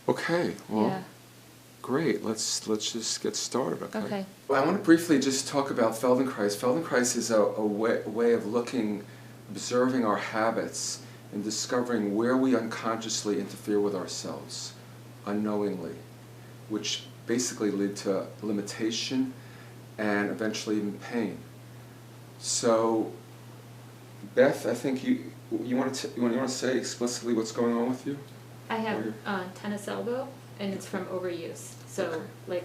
Okay, well, Yeah. great. Let's just get started, okay? Okay. Well, I want to briefly just talk about Feldenkrais. Feldenkrais is a way of looking, observing our habits and discovering where we unconsciously interfere with ourselves, unknowingly, which basically lead to limitation and eventually even pain. So, Beth, I think you want to say explicitly what's going on with you? I have tennis elbow, and it's from overuse. So, Okay. like,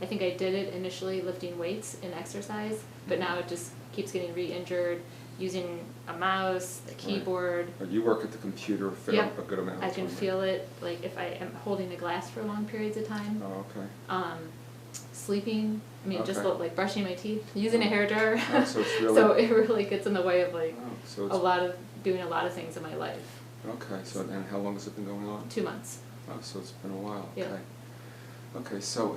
I think I did it initially lifting weights in exercise, but now it just keeps getting re-injured using a mouse, the keyboard. Right. You work at the computer a Yep. good amount of time. I can feel it, like, if I am holding a glass for long periods of time. Oh, okay. Sleeping, I mean, just Okay. like brushing my teeth, using a hairdryer. Oh, so it's really... So it really gets in the way of, like, Oh, so it's... doing a lot of things in my life. Okay, so and how long has it been going on? 2 months. Oh, so it's been a while. Yeah. Okay. Okay, so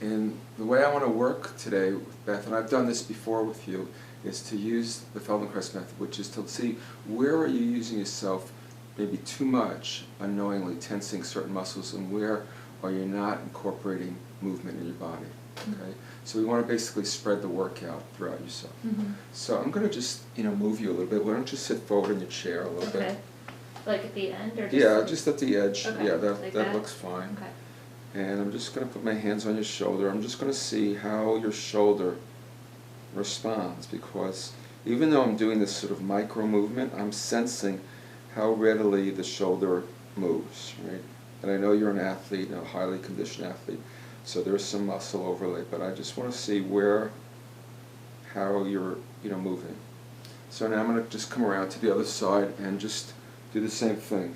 in the way I want to work today with Beth, and I've done this before with you, is to use the Feldenkrais method, which is to see where are you using yourself maybe too much, unknowingly tensing certain muscles, and where are you not incorporating movement in your body. Okay, so we want to basically spread the workout throughout yourself. Mm-hmm. So I'm going to just move you a little bit. Why don't you sit forward in your chair a little bit? Okay. Like at the end, or just... Yeah, just at the edge. Okay. Yeah, Like that that? looks fine. Okay. And I'm just going to put my hands on your shoulder. I'm just going to see how your shoulder responds, because even though I'm doing this sort of micro movement, I'm sensing how readily the shoulder moves, right? And I know you're an athlete, a highly conditioned athlete, so there's some muscle overlay, but I just want to see how you're moving. So now I'm going to just come around to the other side and just do the same thing.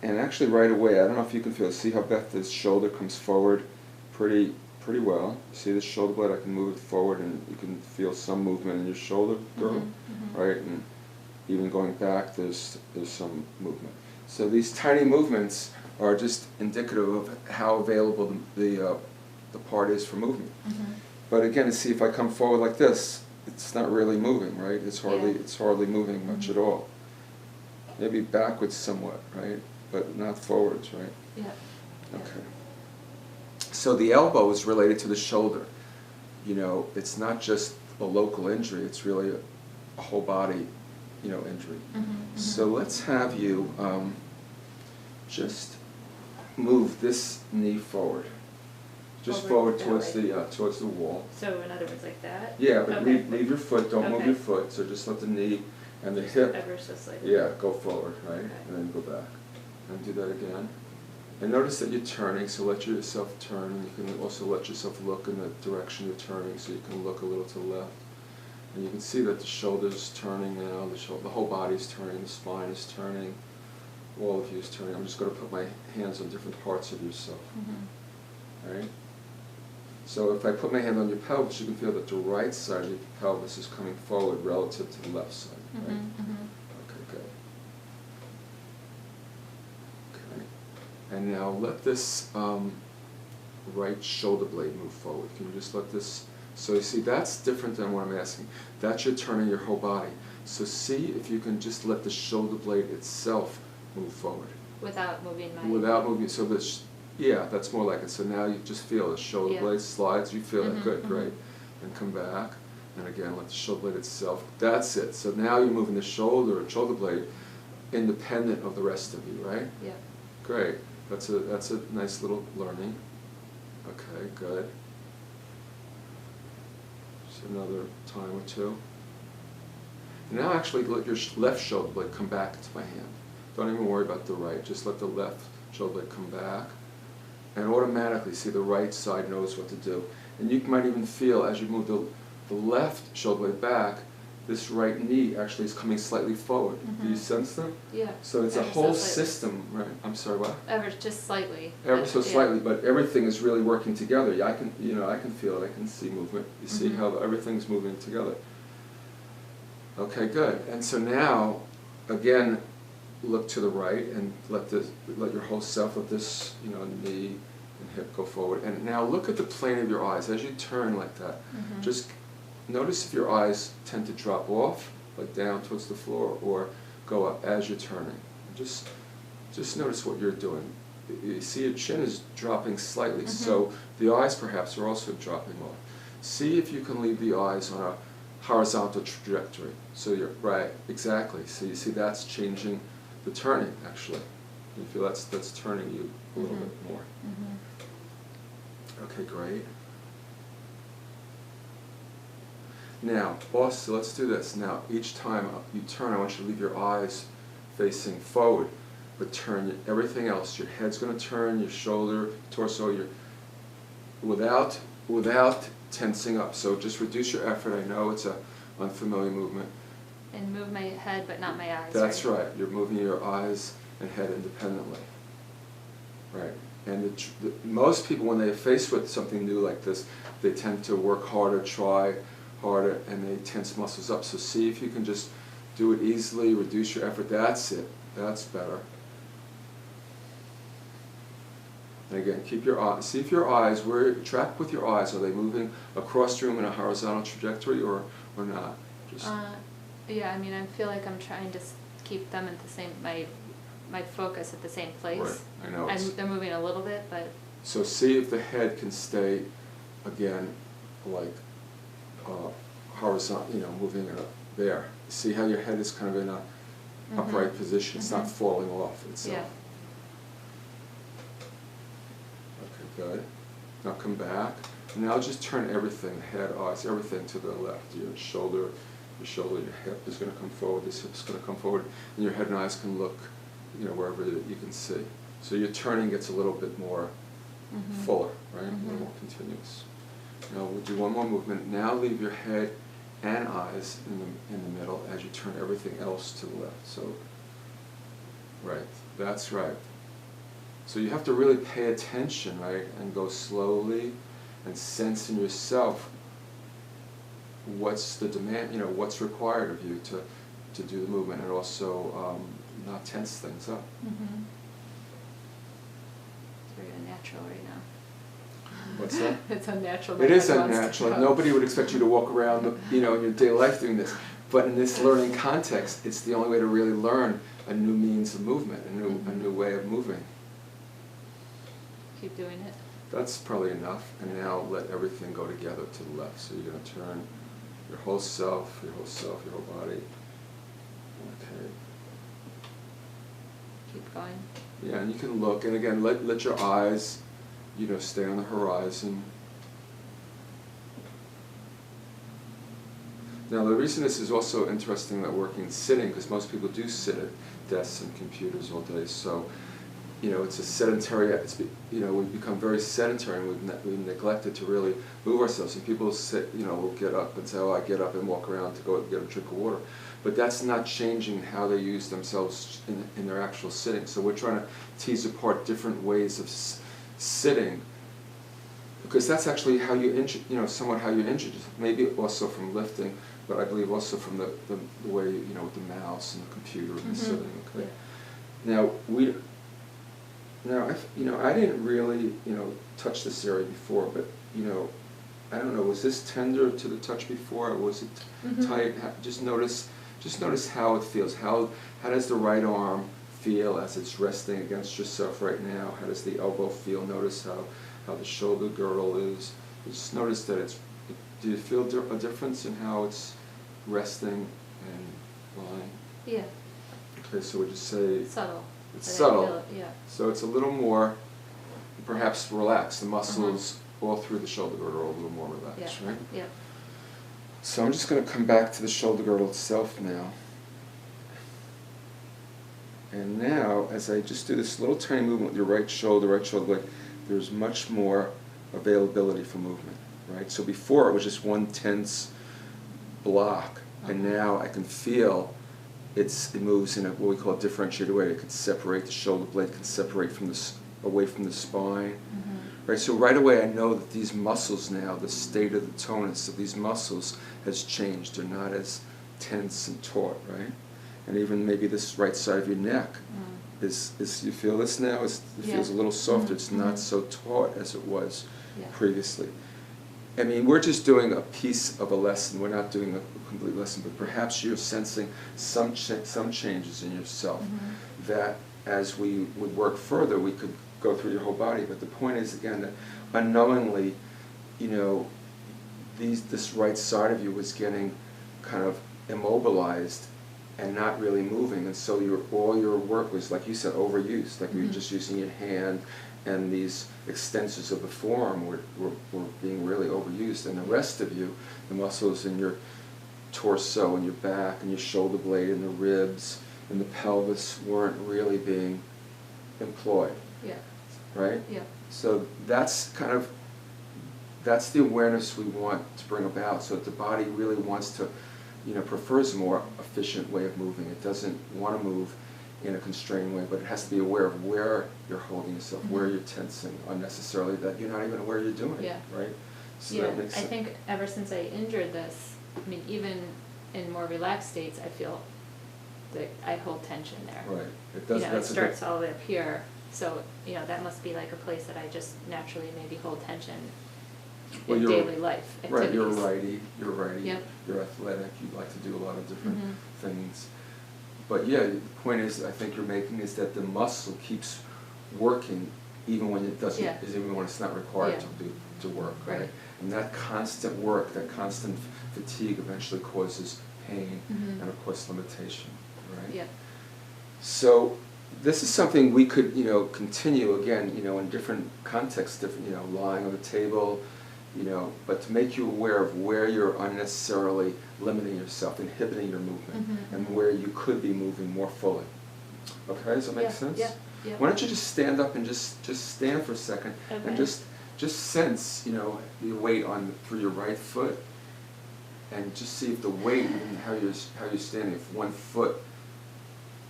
And actually right away, I don't know if you can feel it, see how Beth's shoulder comes forward pretty well. See the shoulder blade, I can move it forward and you can feel some movement in your shoulder, girl, right? And even going back, there's some movement. So these tiny movements are just indicative of how available the part is for movement. But again, to see if I come forward like this, it's not really moving, right? It's hardly moving much at all. Maybe backwards somewhat, right? But not forwards, right? Yeah. Okay. So the elbow is related to the shoulder. It's not just a local injury, it's really a whole body, injury. So let's have you just move this knee forward. Just forward towards the wall. So in other words, like that? Yeah, but Okay. leave your foot, don't move Okay. your foot, so just let the knee and the hip, Ever so slightly. yeah, go forward, right? Okay. And then go back. And do that again. And notice that you're turning, so let yourself turn, and you can also let yourself look in the direction you're turning, so you can look a little to the left. And you can see that the shoulder's turning now, the whole body's turning, the spine is turning, all of you is turning. I'm just going to put my hands on different parts of yourself. Right? So if I put my hand on your pelvis, you can feel that the right side of your pelvis is coming forward relative to the left side. Right? Okay, good. Okay. And now let this right shoulder blade move forward. Can you just let this... So you see, that's different than what I'm asking. That's you're turning your whole body. So see if you can just let the shoulder blade itself move forward. Without moving my... Without moving, so this... Yeah, that's more like it. So now you just feel the shoulder blade slides. You feel that, good, great. And come back, and again, let the shoulder blade itself. That's it. So now you're moving the shoulder blade independent of the rest of you, right? Yeah. Great. That's a nice little learning. Okay, good. Just another time or two. Now actually let your left shoulder blade come back to my hand. Don't even worry about the right. Just let the left shoulder blade come back. And automatically, see, the right side knows what to do. And you might even feel, as you move the left shoulder blade back, this right knee actually is coming slightly forward. Do you sense that? Yeah. So it's a whole system, right? I'm sorry, what? Ever just slightly. Ever so slightly, but everything is really working together. I can feel it. I can see movement. You see how everything's moving together. Okay, good. And so now, again, look to the right and let your whole self, let this, knee and hip go forward. And now look at the plane of your eyes as you turn like that. Just notice if your eyes tend to drop off, like down towards the floor, or go up as you're turning. Just just notice what you're doing. You see your chin is dropping slightly, so the eyes perhaps are also dropping off. See if you can leave the eyes on a horizontal trajectory. So you're, right, exactly. So you see that's changing the turning, actually. You feel that's turning you a little bit more. Okay, great. Now, also, let's do this. Now, each time you turn, I want you to leave your eyes facing forward, but turn everything else. Your head's going to turn, your shoulder, torso, without tensing up. So just reduce your effort. I know it's an unfamiliar movement. And move my head, but not my eyes. That's right. You're moving your eyes and head independently. Right. And most people, when they're faced with something new like this, they tend to work harder, try harder, and they tense muscles up. So see if you can just do it easily, reduce your effort. That's it. That's better. And again, keep your eyes, see if your eyes, track with your eyes, are they moving across the room in a horizontal trajectory or not? Just yeah, I mean, I feel like I'm trying to keep them at the same, my focus at the same place. Right, I know. They're moving a little bit, but... So see if the head can stay, again, like horizontal, moving there. See how your head is kind of in a upright position. It's not falling off itself. Yeah. Okay, good. Now come back. And now just turn everything, head, eyes, everything to the left. Your shoulder, your hip is going to come forward, this hip is going to come forward, and your head and eyes can look, wherever you can see. So your turning gets a little bit more fuller, right? A little more continuous. Now we'll do one more movement. Now leave your head and eyes in the middle as you turn everything else to the left. So, right, that's right. So you have to really pay attention, right, and go slowly and sense in yourself what's the demand, what's required of you to do the movement, and also not tense things up. It's very unnatural right now. What's that? It's unnatural. It is unnatural. Nobody would expect you to walk around, in your daily life doing this. But in this learning context, it's the only way to really learn a new means of movement, a new way of moving. Keep doing it. That's probably enough. And now let everything go together to the left. So you're going to turn your whole self, your whole body. Okay. Keep going. Yeah, and you can look, and again, let your eyes, stay on the horizon. Now, the reason this is also interesting that working sitting, because most people do sit at desks and computers all day, so, it's a sedentary, we've become very sedentary, and we've neglected to really move ourselves. And people sit, will get up and say, oh, I get up and walk around to go get a drink of water. But that's not changing how they use themselves in their actual sitting. So we're trying to tease apart different ways of sitting, because that's actually how you injure, somewhat how you injured. Maybe also from lifting, but I believe also from the way, with the mouse and the computer and the sitting. Okay. Yeah. Now, I didn't really, touch this area before, but, I don't know, was this tender to the touch before, or was it tight? Just notice how it feels. How does the right arm feel as it's resting against yourself right now? How does the elbow feel? Notice how the shoulder girdle is. Just notice that do you feel a difference in how it's resting and lying? Yeah. Okay, so would you say... Subtle. It's subtle. Feel it, yeah. So it's a little more, perhaps relaxed. The muscles all through the shoulder girdle are a little more relaxed, right? Yeah. So I'm just going to come back to the shoulder girdle itself now. And now, as I just do this little tiny movement with your right shoulder blade, there's much more availability for movement, right? So before it was just one tense block, and now I can feel it moves in what we call a differentiated way. It can separate, the shoulder blade can separate away from the spine. Right, so right away I know that these muscles now, the state of the tonus of these muscles has changed. They're not as tense and taut, right? And even maybe this right side of your neck is you feel this now? It feels a little softer. It's not so taut as it was previously. I mean, we're just doing a piece of a lesson. We're not doing a complete lesson, but perhaps you're sensing some changes in yourself that as we would work further, we could go through your whole body. But the point is, again, that unknowingly, you know, this right side of you was getting kind of immobilized and not really moving, and so all your work was, like you said, overused. Like you were just using your hand, and these extensors of the forearm were being really overused, and the rest of you, the muscles in your torso and your back and your shoulder blade and the ribs and the pelvis weren't really being employed. Yeah. Right? Yeah. So that's the awareness we want to bring about, so that the body really wants to, you know, prefers a more efficient way of moving. It doesn't want to move in a constrained way, but it has to be aware of where you're holding yourself, where you're tensing unnecessarily, that you're not even aware you're doing it, right? So yeah, that makes I think ever since I injured this, I mean, even in more relaxed states, I feel that I hold tension there. Right. It does. You know, it That's starts all the way up here, so, you know, that must be like a place that I just naturally maybe hold tension in daily life activities. Right, you're righty, Yep. you're athletic, you like to do a lot of different things. But yeah, the point is, I think you're making, is that the muscle keeps working even when it doesn't, even when it's not required to work, right? And that constant work, that constant fatigue eventually causes pain and of course limitation, right? Yeah. So this is something we could, you know, continue again, you know, in different contexts, different, you know, lying on the table, you know, but to make you aware of where you're unnecessarily limiting yourself, inhibiting your movement, and where you could be moving more fully. Okay, does that make sense? Yeah. Yeah. Why don't you just stand up and just stand for a second, and just sense, you know, the weight through your right foot, and just see if the weight, and how you're standing, if one foot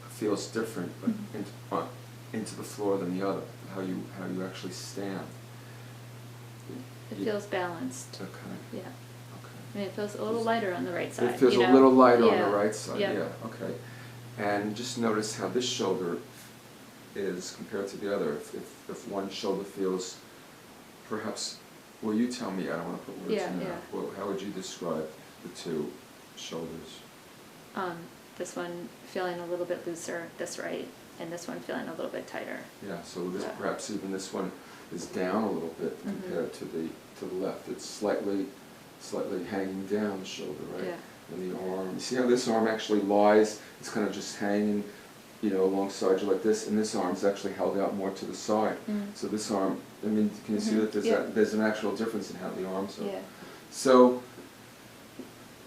feels different into the floor than the other, how you actually stand. It feels balanced. Okay. Yeah. Okay. I mean, it feels a little lighter on the right side. It feels you know? a little lighter on the right side. Yeah. Yeah. Okay. And just notice how this shoulder is compared to the other. If one shoulder feels, perhaps, well, you tell me. I don't want to put words in your mouth. Well, how would you describe the two shoulders? This one feeling a little bit looser, this right, and this one feeling a little bit tighter. Yeah. So this, perhaps even this one is down a little bit compared to the left. It's slightly hanging down the shoulder, right? Yeah. And the arm. You see how this arm actually lies? It's kind of just hanging, you know, alongside you like this, and this arm is actually held out more to the side. So this arm, I mean, can you see that there's an actual difference in how the arms are? Yeah. So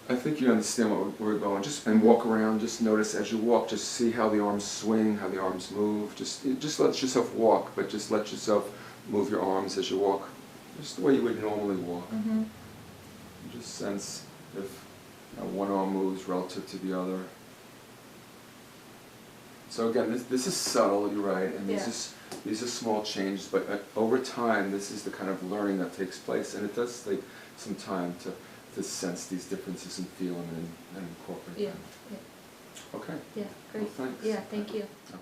I think you understand what we're going. Just and walk around. Just notice as you walk. Just see how the arms swing, how the arms move. Just let yourself walk, but just let yourself move your arms as you walk, just the way you would normally walk. Just sense if one arm moves relative to the other. So again, this is subtle, you're right, and these are small changes, but over time, this is the kind of learning that takes place, and it does take some time to sense these differences and feel them and incorporate them. Yeah. Okay. Yeah, great. Well, thanks. Yeah, thank you. Okay.